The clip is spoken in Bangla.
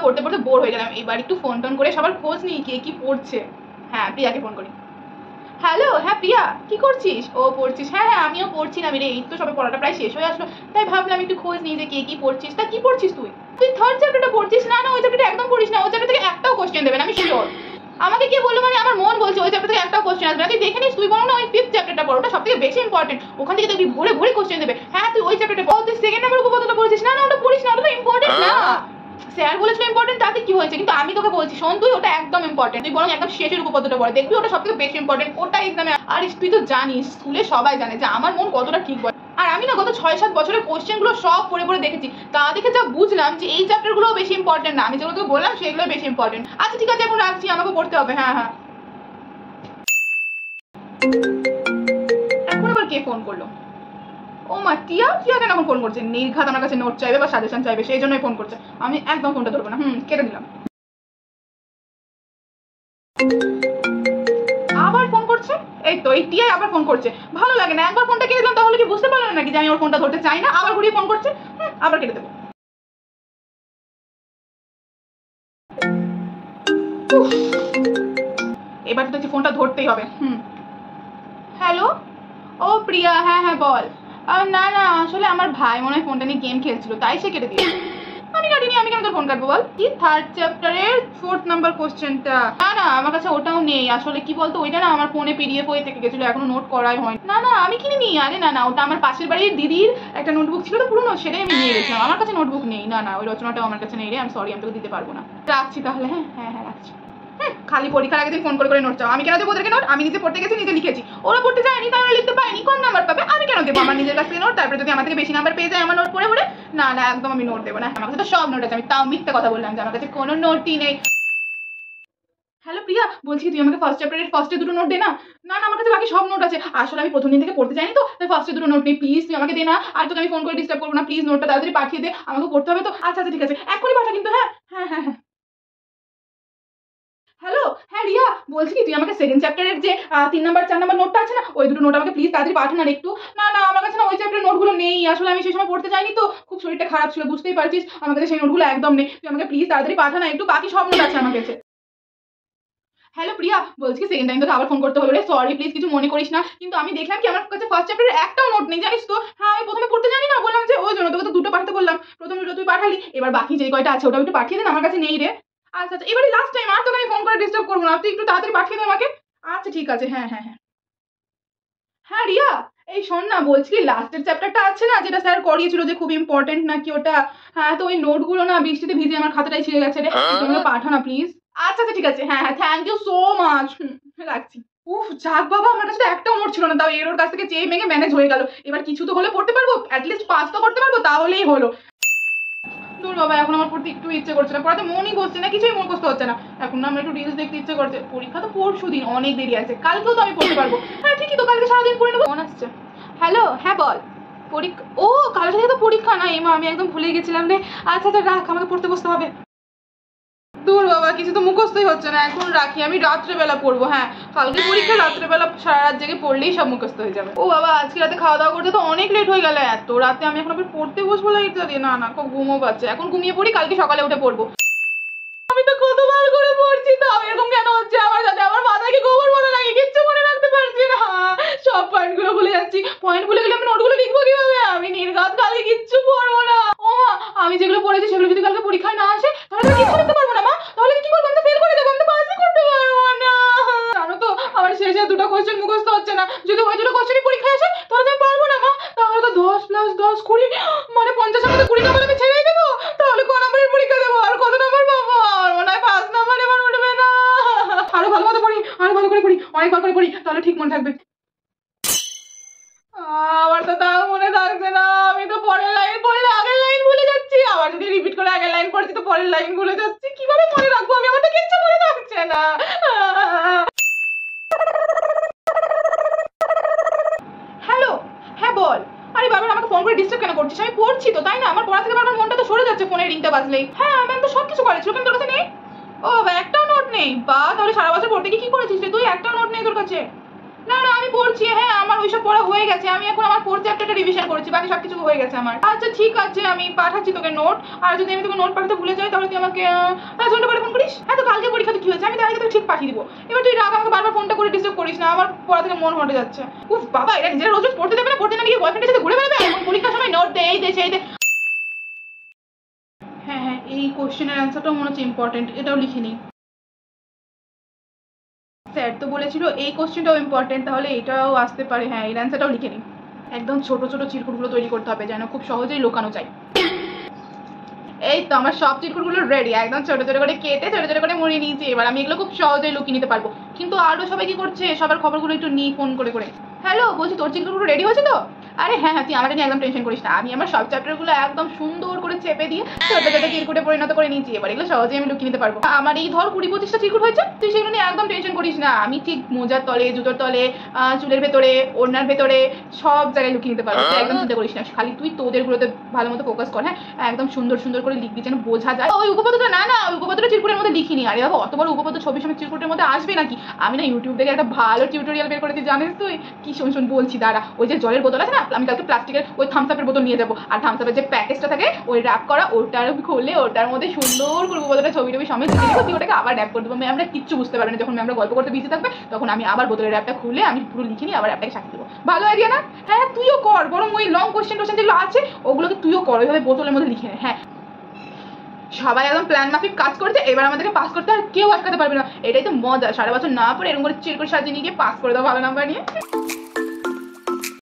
পড়তে পড়তে বোর হয়ে গেলাম, এবার একটু ফোন টোন করে সবার খোঁজ নিই কে কি পড়ছে। হ্যাঁ প্রিয়াকে ফোন করি। হ্যালো, হ্যাঁ প্রিয়া, কি করছিস? ও পড়ছিস? হ্যাঁ হ্যাঁ আমিও পড়ছিলাম রে, এই তো সবে পড়াটা প্রায় শেষ হয়ে আসলো, তাই ভাবলাম একটু খোঁজ নিই যে কে কি পড়ছিস। তা কি পড়ছিস তুই? তুই থার্ড চ্যাপ্টারটা পড়ছিস? না না ওই চ্যাপ্টারটা একদম পড়িস না, ওই চ্যাপ্টার থেকে একটাও কোশ্চেন দেবে না, আমি শিওর। আমাকে কে বললো? মানে আমার মন বলছে ওই চ্যাপ্টার থেকে একটাও কোশ্চেন আসবে না। তুই দেখে নিস, তুই বলো না ওই ফিফথ চ্যাপ্টারটা পড়, ওটা সবথেকে বেশি ইম্পর্টেন্ট, ওখান থেকে তুই ভরে ভরে কোশ্চেন দেবে। হ্যাঁ তুই ওই চ্যাপ্টারটা পড়। তুই সেকেন্ড নাম্বার উপপাদ্যটা পড়ছিস? না না ওটা পড়িস না, ওটা তো ইম্পর্টেন্ট না। স্যার বলেছিল ইম্পর্টেন্ট, তাতে কি হয়েছে? কিন্তু আমি তোকে বলছি শোন, তুই ওটা একদম ইম্পর্টেন্ট, তুই বরং একদম শেষের উপপাদ্যটা পড়ে দেখবি, ওটা সবথেকে বেশি ইম্পর্টেন্ট, ওটা এক্সামে। আর তুই তো জানিস স্কুলে সবাই জানে যে আমার মন কতটা ঠিক বলে। আর আমি না গত 6-7 বছরের কোশ্চেন গুলো সব পড়ে পড়ে দেখেছি, তা দেখে যা বুঝলাম যে এই চ্যাপ্টার গুলো বেশি ইম্পর্টেন্ট না, আমি যেগুলো তোকে বললাম সেগুলো বেশি ইম্পর্টেন্ট। আচ্ছা ঠিক আছে, এখন রাখছি, আমাকে পড়তে হবে। হ্যাঁ হ্যাঁ। এখন আবার কে ফোন করলো? ও মা, টিয়া। টিয়া কেন এখন ফোন করছে? নির্ঘাত আমার কাছে নোট চাইবে বা সাজেশন চাইবে, সেই জন্যই ফোন করছে। আমি একদম ফোনটা ধরবো না, কেটে দিলাম। আবার ফোন করছে? এই তো এই টিয়া আবার ফোন করছে, ভালো লাগে না। একবার ফোনটা কেটে দিলাম, তাহলে কি বুঝতে পারলেন নাকি যে আমি ওর ফোনটা ধরতে চাই না? আবার ঘুরিয়ে ফোন করছে, আবার কেটে দেবো। এবার তো দেখছি ফোনটা ধরতেই হবে। হ্যালো, ও প্রিয়া, হ্যাঁ হ্যাঁ বল। না না আসলে আমার ভাই মনে হয় ফোনটা নিয়ে গেম খেলছিল, তাই সে কেটে দিয়েছে। আমি কাটিনি, আমি কেন তোর ফোন কাটবো বল? কি থার্ড চ্যাপ্টারের 4th নাম্বার কোশ্চেনটা? না না আমার কাছে ওটাও নেই, আসলে কি বলতো ওইটা না আমার ফোনে পিডিএফ হয়ে থেকে গেছিল, এখনো নোট করাই হয় না। না আমি কিনিনি, আরে না না ওটা আমার পাশের বাড়ির দিদির একটা নোটবুক ছিল তো পুরনো, সেটাই আমি নিয়ে গেছিলাম, আমার কাছে নোটবুক নেই। না না ওই রচনাটাও আমার কাছে নেই রে, আমি সরি, আমি তোকে দিতে পারবো না। রাখছি তাহলে। হ্যাঁ হ্যাঁ হ্যাঁ রাখছি। খালি পরীক্ষার আগের দিন ফোন করে নোট চাও, আমি কেন দেবো ওদেরকে নোট? আমি নিজে পড়তে গেছি, নিজে লিখেছি, ওরা পড়তে যায়নি, তাই ওরা লিখতে পারেনি, কম নাম্বার পাবে, আমি কেন দেবো আমার নিজের কাছ থেকে নোট? তারপরে যদি আমার থেকে বেশি নাম্বার পেয়ে যায় আমার নোট পড়ে পড়ে, না না একদম আমি নোট দেবো না। আমার কাছে তো সব নোট আছে, আমি তাও মিথ্যে কথা বললাম যে আমার কাছে কোনো নোটই নেই। হ্যালো প্রিয়া, বলছি তুই আমাকে ফার্স্ট চ্যাপ্টারের ফার্স্টে দুটো নোট দে না। না না আমার কাছে বাকি সব নোট আছে, আসলে আমি প্রথম দিন থেকে পড়তে যাইনি তো, তাই ফার্স্টে দুটো নোট নেই, প্লিজ তুই আমাকে দে না। আর তোকে আমি ফোন করে ডিস্টার্ব করবো না, প্লিজ নোটটা তাড়াতাড়ি পাঠিয়ে দে, আমাকে পড়তে হবে তো। আচ্ছা আচ্ছা ঠিক আছে, এক্ষুনি পাঠা কিন্তু। হ্যাঁ হ্যাঁ হ্যাঁ হ্যাঁ। হ্যালো, হ্যাঁ রিয়া, বলছি কি তুই আমাকে সেকেন্ড চ্যাপ্টারের যে 3 নাম্বার 4 নাম্বার নোটটা আছে না, ওই দুটো নোট আমাকে প্লিজ তাড়াতাড়ি পাঠান আর একটু। না না আমার কাছে না ওই চ্যাপ্টারের নোটগুলো নেই, আসলে আমি সেই সময় পড়তে যাইনি তো, খুব শরীরটা খারাপ ছিল, বুঝতেই পারছিস, আমার কাছে সেই নোটগুলো একদম নেই, তুই আমাকে প্লিজ তাড়াতাড়ি পাঠান একটু, বাকি সব নোট আছে আমার কাছে। হ্যালো প্রিয়া, বলছি কি সেকেন্ড টাইম তোকে আবার ফোন করতে হলো রে, সরি প্লিজ কিছু মনে করিস না, কিন্তু আমি দেখলাম কি আমার কাছে ফার্স্ট চ্যাপ্টারের একটাও নোট নেই, জানিস তো। হ্যাঁ আমি প্রথমে পড়তে জানি না, বললাম যে ওই জন্য তোকে তো দুটো পাঠাতে বললাম, প্রথম দুটো তুই পাঠালি, এবার বাকি যে কয়টা আছে ওটা একটু পাঠিয়ে দেন, আমার কাছে নেই রে। আচ্ছা আচ্ছা এবারে লাস্ট টাইম, আর তোকে আমি ফোন করে ডিস্টার্ব করবো না, তুই একটু তাড়াতাড়ি পাঠিয়ে দে আমাকে। আচ্ছা ঠিক আছে, হ্যাঁ হ্যাঁ হ্যাঁ। হ্যাঁ রিয়া, এই শোন না, বলছি লাস্টের চ্যাপ্টারটা আছে না যেটা স্যার করিয়েছিল যে খুব ইম্পর্টেন্ট নাকি ওটা, হ্যাঁ তো ওই নোটগুলো না বৃষ্টিতে ভিজে আমার খাতাটাই ছিঁড়ে গেছে রে, তুমি পাঠা না প্লিজ। আচ্ছা আচ্ছা ঠিক আছে, হ্যাঁ হ্যাঁ থ্যাংক ইউ সো মাচ, রাখছি। উফ যাক বাবা, আমার কাছে তো একটাও নোট ছিল না, তাও এর ওর কাছ থেকে চেয়ে মেগে ম্যানেজ হয়ে গেল, এবার কিছু তো হলে পড়তে পারবো, অ্যাটলিস্ট পাস তো করতে পারবো, তাহলেই হলো। দূর বাবা, এখন আমার পড়তে একটু ইচ্ছে করছে না, পড়াতে মনই বসছে না, কিছুই মুখস্থ হচ্ছে না, এখন না আমার একটু রিলস দেখতে ইচ্ছে করছে, পরীক্ষা তো পরশু দিন, অনেক দেরি আছে, কালকেও তো আমি পড়তে পারবো। হ্যাঁ ঠিকই তো, কালকে সারাদিন পড়ে নেবো। মনে আসছে। হ্যালো, হ্যাঁ বল। পরীক্ষা? ও কালকে থেকে তো পরীক্ষা না, এমা আমি একদম ভুলে গেছিলাম রে। আচ্ছা আচ্ছা রাখ, আমাকে পড়তে বসতে হবে। দূর বাবা, কিছু তো মুখস্থই হচ্ছে না, এখন রাখি, আমি রাত্রেবেলা পড়বো। হ্যাঁ কালকে পরীক্ষা, রাত্রেবেলা সারা রাত জেগে পড়লেই সব মুখস্থ হয়ে যাবে। ও বাবা, আজকে রাতে খাওয়া দাওয়া করতে তো অনেক লেট হয়ে গেল, এত রাতে আমি এখন আবার পড়তে বসবো লাইট জ্বালিয়ে? না না খুব ঘুমও পাচ্ছে, এখন ঘুমিয়ে পড়ি, কালকে সকালে উঠে পড়বো। আমি তো কতবার করে পড়ছি, তো এরকম কেন হচ্ছে আমার সাথে? আমার মাথায় কি গোবর মনে লাগে, কিচ্ছু মনে রাখতে পারছি না, সব পয়েন্ট গুলো ভুলে যাচ্ছি, পয়েন্ট ভুলে গেলে আমি নোটগুলো লিখবো কিভাবে? আমি নির্ঘাত কালকে কিচ্ছু পড়বো না। ও মা, আমি যেগুলো পড়েছি সেগুলো যদি কালকে পরীক্ষায় না আসে তাহলে তো কিচ্ছু লিখতে পারবো না মা, তাহলে কি করবো? আমি তো ফেল করে দেবো, আমি তো পাসই করতে পারবো না। জানো তো আমার শেষে দুটো কোশ্চেন মুখস্থ হচ্ছে না, যদি ওই দুটো কোশ্চেনই পরীক্ষায় আসে তাহলে তো আমি পারবো না মা, তাহলে তো 10 + 10 20, মানে 50 এর মধ্যে 20 নাম্বার আমি ছেড়েই দেবো, তাহলে ক নাম্বারের পরীক্ষা দেবো আর কত নাম্বার পাবো? আর মনে হয় 5 নাম্বার এবার উঠবে না। আরো ভালো মতো পড়ি, আরো ভালো করে পড়ি, অনেকবার করে পড়ি, তাহলে ঠিক মনে থাকবে। আমার তো তাও মনে থাকছে না, আমি তো পরের লাইন পড়লে আগের লাইন ভুলে যাচ্ছি, আবার যদি রিপিট করে আগের লাইন পড়ছি তো পরের লাইন ভুলে যাচ্ছি, কিভাবে মনে রাখবো আমি? আমার তো কিচ্ছু মনে থাকছে না। হ্যালো, হ্যাঁ বল। আরে বাবা আমাকে ফোন করে ডিস্টার্ব কেন করছিস? আমি পড়ছি তো, তাই না? আমার পড়া থেকে বারবার মনটা তো সরে যাচ্ছে ফোনের রিংটা বাজলেই। হ্যাঁ আমি তো সবকিছু করেছি, কিন্তু তোর কাছে নেই। ও বাবা একটাও নোট নেই? বা তাহলে সারা বছর পড়তে গিয়ে কি করেছিস রে তুই? একটাও নোট নেই তোর কাছে? না না আমি পড়ছি, হ্যাঁ আমার ওইসব পড়া হয়ে গেছে, আমি এখন আমার 4th চ্যাপ্টারটা রিভিশন করেছি, বাকি সবকিছু হয়ে গেছে আমার। আচ্ছা ঠিক আছে, আমি পাঠাচ্ছি তোকে নোট। আর যদি আমি তোকে নোট পাঠাতে ভুলে যাই তাহলে তুই আমাকে 5 ঘন্টা করে ফোন করিস। হ্যাঁ তো কালকে পরীক্ষাতে কি হয়েছে আমি তাই তোকে ঠিক পাঠিয়ে দিব। এবার তুই রাগ আমাকে বারবার ফোনটা করে ডিস্টার্ব করিস না, আমার পড়া থেকে মন হটে যাচ্ছে। উফ বাবা, এটা নিজেরা রোজ রোজ পড়তে দেবে না, পড়তে না গিয়ে বয়ফ্রেন্ডের সাথে ঘুরে বেড়াবে, এখন পরীক্ষার সময় নোট দে, এই দে সেই দে। হ্যাঁ হ্যাঁ, এই কোশ্চেনের অ্যান্সারটাও মনে হচ্ছে ইম্পর্টেন্ট, এটাও লিখে নিই। স্যার তো বলেছিল এই কোশ্চেনটাও ইম্পর্টেন্ট, তাহলে এটাও আসতে পারে। হ্যাঁ, এর অ্যান্সারটাও লিখে নিই। একদম ছোট ছোট চিরকুটগুলো তৈরি করতে হবে যেন খুব সহজেই লুকানো যায়। এই তো আমার সব চিরকুটগুলো রেডি, একদম ছোট ছোট করে কেটে ছোট ছোট করে মুড়িয়ে নিয়েছি। এবার আমি এগুলো খুব সহজেই লুকিয়ে নিতে পারবো। কিন্তু আরো সবাই কি করছে, সবার খবরগুলো একটু নিই ফোন করে করে। হ্যালো, বলছি তোর চিরকুটগুলো রেডি হয়েছে তো? আরে হ্যাঁ হ্যাঁ, তুই আমাকে নিয়ে একদম টেনশন করিস না, আমি আমার সব চ্যাপ্টারগুলো একদম সুন্দর করে চেপে দিয়ে ছোট ছোট চিরকুটে পরিণত করে নিয়েছি। এবার এগুলো সহজেই আমি লুকিয়ে নিতে পারবো। আমার এই ধর 20-25টা চিরকুট হয়েছে, তুই সেগুলো নিয়ে একদম টেনশন করিস না, আমি ঠিক মোজার তলে, জুতোর তলে, চুলের ভেতরে, ওড়নার ভেতরে সব জায়গায় লুকিয়ে নিতে পারবো। তুই একদম চিন্তা করিস না, খালি তুই তোদের গুলোতে ভালো মতো ফোকাস কর। হ্যাঁ, একদম সুন্দর সুন্দর করে লিখবি যেন বোঝা যায়। ওই উপপাদ্যটা না না, ওই উপপাদ্যটা চিরকুটের মধ্যে লিখিনি। আরে বাবা, অত বড় উপপাদ্য ছবির সময় চিরকুটের মধ্যে আসবে নাকি? আমি না ইউটিউব থেকে একটা ভালো টিউটোরিয়াল বের করেছি, জানিস তুই কি? শোন শোন বলছি দাঁড়া। ওই যে জলের বোতল আছে না, আমি কালকে প্লাস্টিকের ওই থামস আপের বোতল নিয়ে যাবো, আর থামস আপের যে প্যাকেজটা থাকে ওই র্যাপ করা, ওটার খুলে ওটার মধ্যে সুন্দর করে বোতলটা ছবি টবি সমেত লিখে দেবো, তুই ওটাকে আবার র্যাপ করে দেবো। ম্যামরা কিচ্ছু বুঝতে পারবে না, যখন ম্যামরা গল্প করতে বিজি থাকবে তখন আমি আবার বোতলের র্যাপটা খুলে আমি পুরো লিখে নিয়ে আবার র্যাপটাকে সাজিয়ে দেবো। ভালো আইডিয়া না? হ্যাঁ তুইও কর, বরং ওই লং কোশ্চেন টোশ্চেন যেগুলো আছে ওগুলোকে তুইও কর, ওইভাবে বোতলের মধ্যে লিখে নে। হ্যাঁ, সবাই একদম প্ল্যান মাফিক কাজ করছে, এবার আমাদেরকে পাস করতে আর কেউ আটকাতে পারবে না। এটাই তো মজা, সারা বছর না পড়ে এরকম করে চির করে সাজিয়ে নিয়ে গিয়ে পাস করে দাও ভালো নাম্বার নিয়ে।